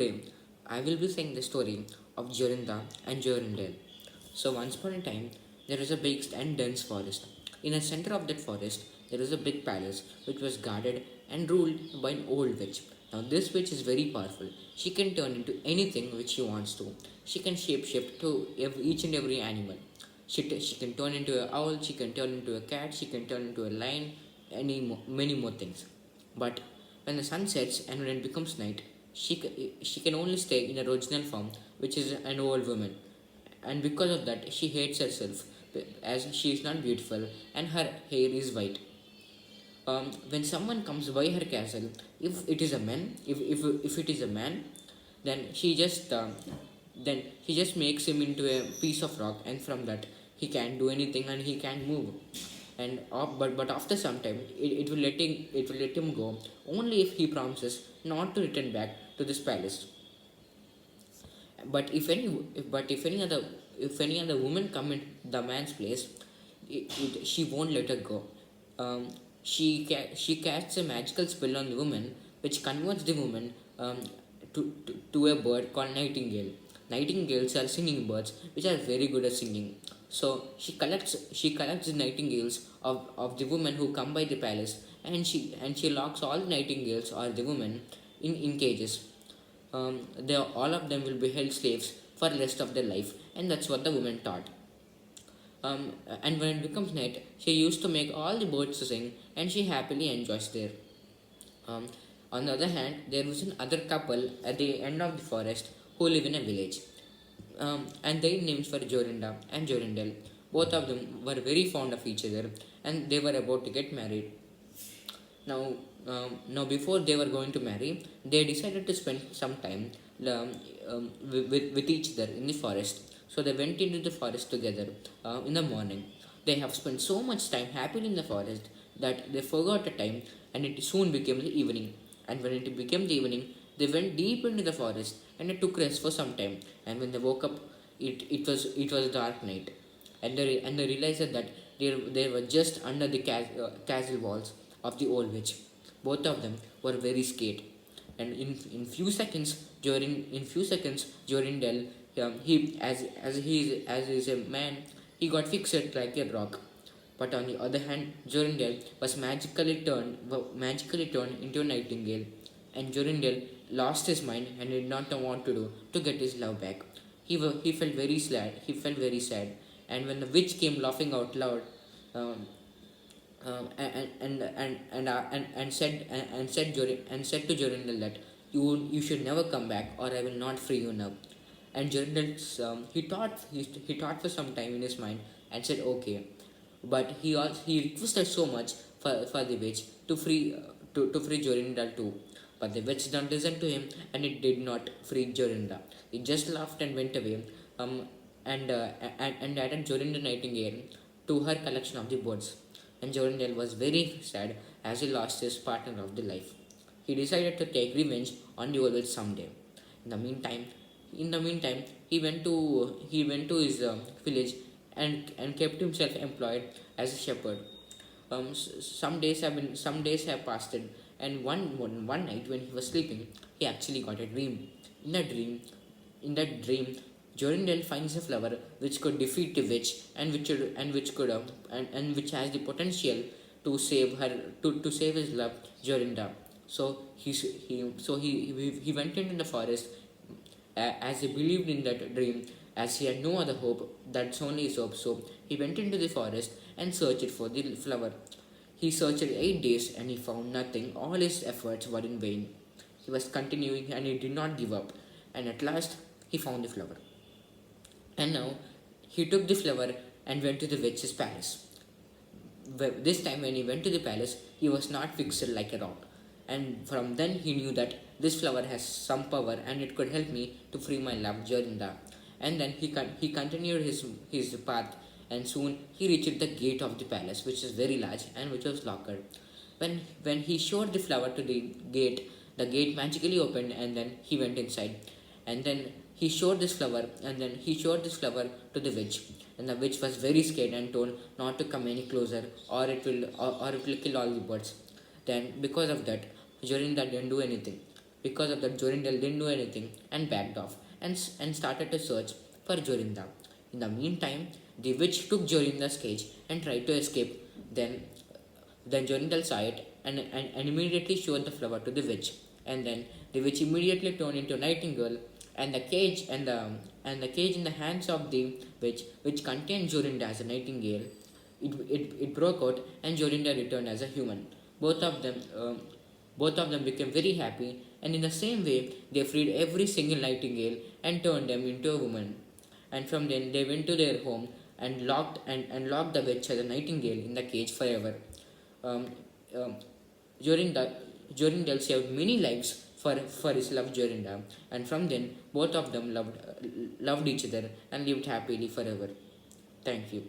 Today, I will be saying the story of Jorinda and Jorindal. So, once upon a time, there was a big and dense forest. In the center of that forest, there was a big palace which was guarded and ruled by an old witch. Now, this witch is very powerful. She can turn into anything which she wants to. She can shapeshift to each and every animal. She can turn into an owl, she can turn into a cat, she can turn into a lion, many more things. But when the sun sets and when it becomes night, she can only stay in her original form, which is an old woman. And because of that, she hates herself as she is not beautiful and her hair is white. When someone comes by her castle, if it is a man, then then she just makes him into a piece of rock, and from that he can't do anything and he can't move. But after some time, it will let him go only if he promises not to return back to this palace. But if any other woman come in the man's place, she won't let her go. She casts a magical spell on the woman, which converts the woman to a bird called nightingale. Nightingales are singing birds, which are very good at singing. So she collects the nightingales of the women who come by the palace, and she locks all the nightingales or the women in cages. All of them will be held slaves for the rest of their life, and that's what the woman thought. And when it becomes night, she used to make all the birds to sing, and she happily enjoys there. Um, on the other hand, there was another couple at the end of the forest who live in a village, and their names were Jorinda and Jorindal. Both of them were very fond of each other, and they were about to get married. Now, before they were going to marry, they decided to spend some time with each other in the forest. So they went into the forest together in the morning. They have spent so much time happily in the forest that they forgot the time, and it soon became the evening. And when it became the evening, they went deep into the forest and they took rest for some time. And when they woke up, it was a dark night, and they realized that they were just under the castle walls of the old witch. Both of them were very scared, and in few seconds, Jorindel, he as is a man, he got fixed like a rock. But on the other hand, Jorindel was magically turned into a nightingale, and Jorindel lost his mind and did not know what to do to get his love back. He felt very sad. He felt very sad, and when the witch came laughing out loud, um, and said to Jorindal that you should never come back, or I will not free you now. And Jorindal, he thought for some time in his mind and said okay, but he requested so much for the witch to free Jorindal too. But the witch did not listen to him, and it did not free Jorinda. It just laughed and went away, um, and added Jorinda Nightingale to her collection of the birds. And Jorindal was very sad as he lost his partner of the life. He decided to take revenge on the old witch someday. In the meantime, he went to his village and kept himself employed as a shepherd. Some days have passed, and one night when he was sleeping, he actually got a dream. In that dream, in that dream, Jorindel finds a flower which could defeat the witch, and which has the potential to save his love, Jorinda. So he went into the forest, as he believed in that dream, as he had no other hope. That's only his hope. So he went into the forest and searched for the flower. He searched 8 days and he found nothing. All his efforts were in vain. He was continuing and he did not give up. And at last he found the flower. And now he took the flower and went to the witch's palace. This time, when he went to the palace, he was not fixed like a rock. And from then, he knew that this flower has some power and it could help me to free my love, Jorinda. And then he continued his path, and soon he reached the gate of the palace, which is very large and which was locked. When he showed the flower to the gate magically opened, and then he went inside. And then he showed this flower to the witch, and the witch was very scared and told not to come any closer, or it will kill all the birds. Then because of that, Jorinda didn't do anything. Because of that, Jorindal didn't do anything and backed off and started to search for Jorinda. In the meantime, the witch took Jorinda's cage and tried to escape. Then Jorindal saw it and immediately showed the flower to the witch. And then the witch immediately turned into a nightingale, and the cage in the hands of the witch, which contained Jorinda as a nightingale, it broke out, and Jorinda returned as a human. Both of them both of them became very happy, and in the same way, they freed every single nightingale and turned them into a woman. And from then, they went to their home and locked the witch as a nightingale in the cage forever. Um, um, Jorinda, Jorindal saved many lives for his love Jorinda, and from then both of them loved each other and lived happily forever. Thank you.